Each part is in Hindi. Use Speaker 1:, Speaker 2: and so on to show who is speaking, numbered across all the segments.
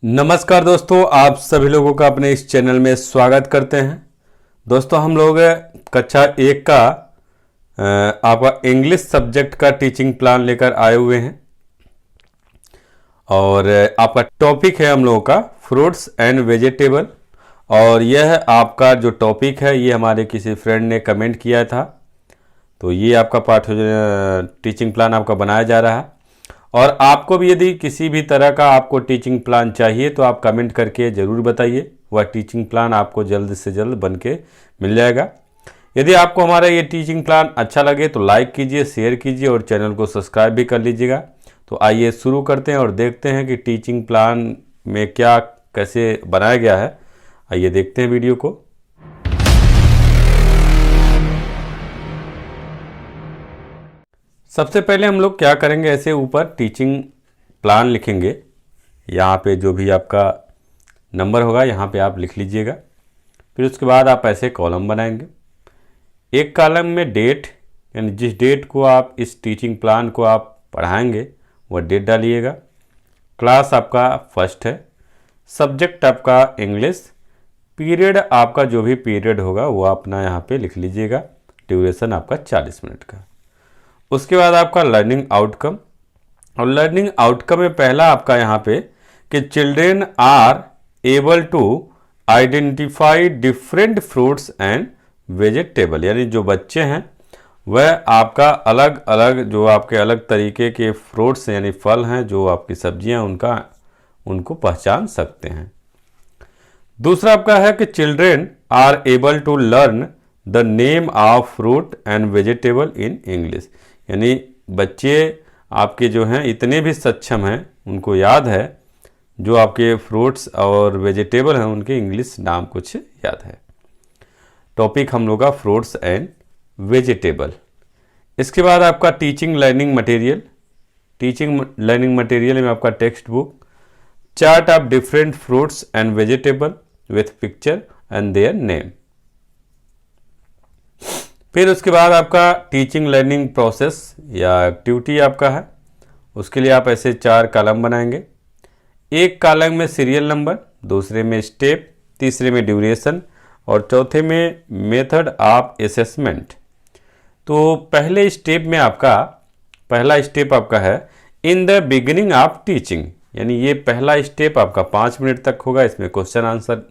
Speaker 1: नमस्कार दोस्तों, आप सभी लोगों का अपने इस चैनल में स्वागत करते हैं। दोस्तों हम लोग कक्षा 1 का आपका इंग्लिश सब्जेक्ट का टीचिंग प्लान लेकर आए हुए हैं और आपका टॉपिक है हम लोगों का फ्रूट्स एंड वेजिटेबल। और यह आपका जो टॉपिक है ये हमारे किसी फ्रेंड ने कमेंट किया था, तो ये आपका पाठ टीचिंग प्लान आपका बनाया जा रहा है। और आपको भी यदि किसी भी तरह का आपको टीचिंग प्लान चाहिए तो आप कमेंट करके ज़रूर बताइए, वह टीचिंग प्लान आपको जल्द से जल्द बन के मिल जाएगा। यदि आपको हमारा ये टीचिंग प्लान अच्छा लगे तो लाइक कीजिए, शेयर कीजिए और चैनल को सब्सक्राइब भी कर लीजिएगा। तो आइए शुरू करते हैं और देखते हैं कि टीचिंग प्लान में क्या कैसे बनाया गया है। आइए देखते हैं वीडियो को। सबसे पहले हम लोग क्या करेंगे, ऐसे ऊपर टीचिंग प्लान लिखेंगे। यहाँ पे जो भी आपका नंबर होगा यहाँ पे आप लिख लीजिएगा। फिर उसके बाद आप ऐसे कॉलम बनाएंगे। एक कॉलम में डेट, यानी जिस डेट को आप इस टीचिंग प्लान को आप पढ़ाएंगे वह डेट डालिएगा। क्लास आपका फर्स्ट है, सब्जेक्ट आपका इंग्लिश, पीरियड आपका जो भी पीरियड होगा वो अपना यहाँ पे लिख लीजिएगा। ड्यूरेशन आपका 40 मिनट का। उसके बाद आपका लर्निंग आउटकम, और लर्निंग आउटकम में पहला आपका यहाँ पे कि children are able to identify different fruits and vegetable, यानी जो बच्चे हैं वह आपका अलग अलग जो आपके अलग तरीके के फ्रूट्स यानी फल हैं, जो आपकी सब्जियां उनको पहचान सकते हैं। दूसरा आपका है कि children are able to learn the name of fruit and vegetable in English, यानी बच्चे आपके जो हैं इतने भी सक्षम हैं, उनको याद है जो आपके फ्रूट्स और वेजिटेबल हैं उनके इंग्लिश नाम कुछ याद है। टॉपिक हम लोग का फ्रूट्स एंड वेजिटेबल। इसके बाद आपका teaching learning material. Teaching learning material में आपका text book, chart of different fruits and vegetable with picture and their name. फिर उसके बाद आपका टीचिंग लर्निंग प्रोसेस या एक्टिविटी आपका है। उसके लिए आप ऐसे 4 कॉलम बनाएंगे। एक कॉलम में सीरियल नंबर, दूसरे में स्टेप, तीसरे में ड्यूरेशन और चौथे में मेथड ऑफ असेसमेंट। तो पहले स्टेप में आपका पहला स्टेप आपका है in the beginning of teaching, यानी ये पहला स्टेप आपका 5 मिनट तक होगा। इसमें क्वेश्चन आंसर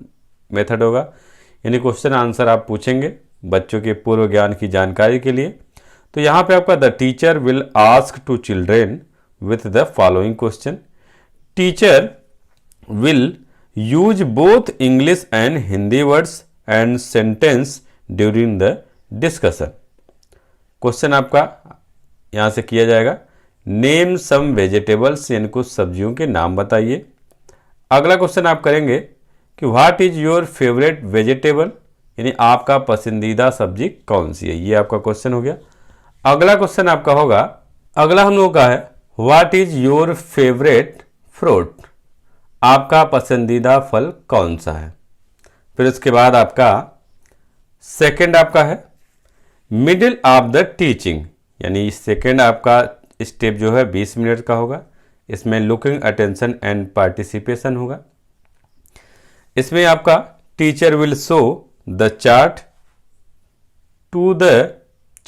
Speaker 1: मेथड होगा, यानी क्वेश्चन आंसर आप पूछेंगे बच्चों के पूर्व ज्ञान की जानकारी के लिए। तो यहाँ पे आपका the teacher will ask to children with the following question. Teacher will use both English and Hindi words and sentence during the discussion. Question आपका यहाँ से किया जाएगा, नेम सम वेजिटेबल्स, यानी कुछ सब्जियों के नाम बताइए। अगला क्वेश्चन आप करेंगे कि what is your favourite vegetable, यानी आपका पसंदीदा सब्जी कौन सी है, ये आपका क्वेश्चन हो गया। अगला क्वेश्चन आपका होगा, अगला हम लोग का है what is your favourite fruit, आपका पसंदीदा फल कौन सा है। फिर उसके बाद आपका सेकंड आपका है मिडिल ऑफ द टीचिंग, यानी सेकंड आपका स्टेप जो है 20 मिनट का होगा। इसमें लुकिंग अटेंशन एंड पार्टिसिपेशन होगा। इसमें आपका teacher will show the chart to the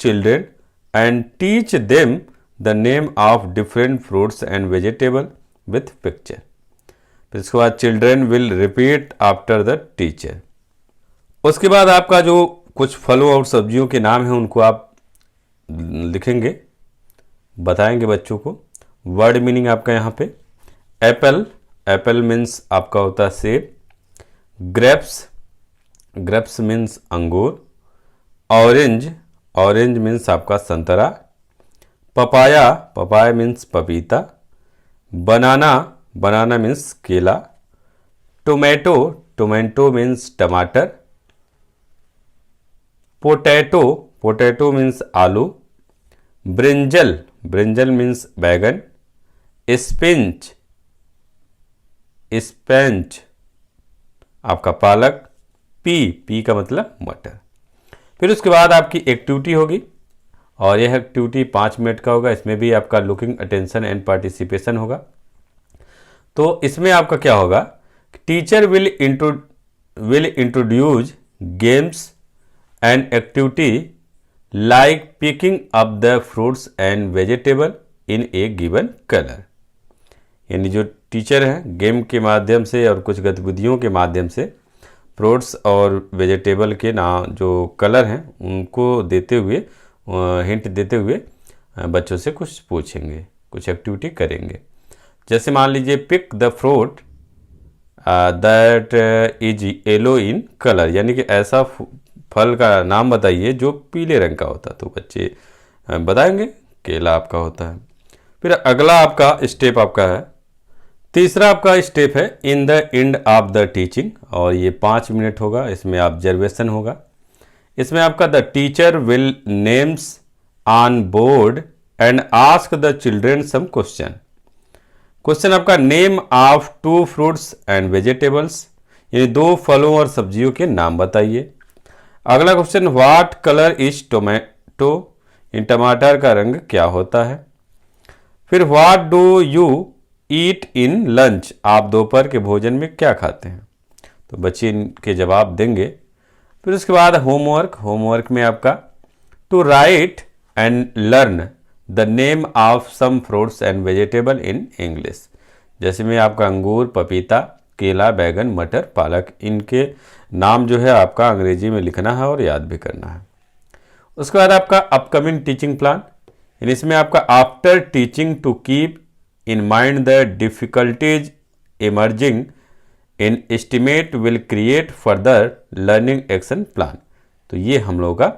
Speaker 1: children and teach them the name of different fruits and vegetable with picture. फिर इसके बाद children will repeat after the teacher. उसके बाद आपका जो कुछ फलों और सब्जियों के नाम हैं उनको आप लिखेंगे, बताएंगे बच्चों को। वर्ड मीनिंग आपका यहाँ पे एप्पल, एप्पल मीन्स आपका होता है सेब। ग्रेप्स, ग्रेप्स मीन्स अंगूर। ऑरेंज, ऑरेंज मीन्स आपका संतरा। पपाया, पपाया मीन्स पपीता। बनाना, बनाना मीन्स केला। टोमेटो, टोमेटो मीन्स टमाटर। पोटैटो, पोटैटो मीन्स आलू। ब्रिंजल, ब्रिंजल मीन्स बैगन। स्पिंच, स्पेंच आपका पालक। पी, पी का मतलब मटर। फिर उसके बाद आपकी एक्टिविटी होगी और यह एक्टिविटी 5 मिनट का होगा। इसमें भी आपका लुकिंग अटेंशन एंड पार्टिसिपेशन होगा। तो इसमें आपका क्या होगा, teacher will introduce games and activity like picking up the fruits and vegetable in A given colour. यानी जो टीचर हैं गेम के माध्यम से और कुछ गतिविधियों के माध्यम से फ्रूट्स और वेजिटेबल के नाम जो कलर हैं उनको देते हुए, हिंट देते हुए बच्चों से कुछ पूछेंगे, कुछ एक्टिविटी करेंगे। जैसे मान लीजिए pick the fruit that is yellow in colour, यानी कि ऐसा फल का नाम बताइए जो पीले रंग का होता है। तो बच्चे बताएंगे केला आपका होता है। फिर अगला आपका स्टेप आपका है, तीसरा आपका स्टेप है in the end of the teaching, और ये 5 मिनट होगा। इसमें ऑब्जर्वेशन होगा। इसमें आपका the teacher will names on board and ask the children some question. Question आपका name of 2 fruits and vegetables, यानी 2 फलों और सब्जियों के नाम बताइए। अगला question what colour is tomato, इन टमाटर का रंग क्या होता है। फिर what do you eat in lunch, आप दोपहर के भोजन में क्या खाते हैं। तो बच्चे इनके जवाब देंगे। फिर उसके बाद होमवर्क में आपका to write and learn the name of some fruits and vegetable in English. जैसे में आपका अंगूर, पपीता, केला, बैगन, मटर, पालक, इनके नाम जो है आपका अंग्रेजी में लिखना है और याद भी करना है। उसके बाद आपका अपकमिंग टीचिंग प्लान, इसमें आपका after teaching to keep in mind the difficulties emerging in estimate will create further learning action plan। तो ये हम लोगों का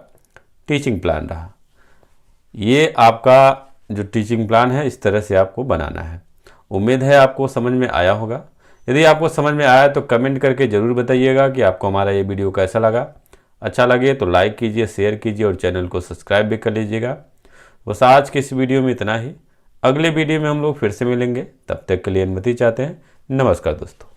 Speaker 1: टीचिंग प्लान रहा। ये आपका जो टीचिंग प्लान है इस तरह से आपको बनाना है। उम्मीद है आपको समझ में आया होगा। यदि आपको समझ में आया तो कमेंट करके ज़रूर बताइएगा कि आपको हमारा ये वीडियो कैसा लगा। अच्छा लगे तो लाइक कीजिए, शेयर कीजिए और चैनल को सब्सक्राइब भी कर लीजिएगा। बस आज के इस वीडियो में इतना ही। अगले वीडियो में हम लोग फिर से मिलेंगे, तब तक के लिए अनुमति चाहते हैं। नमस्कार दोस्तों।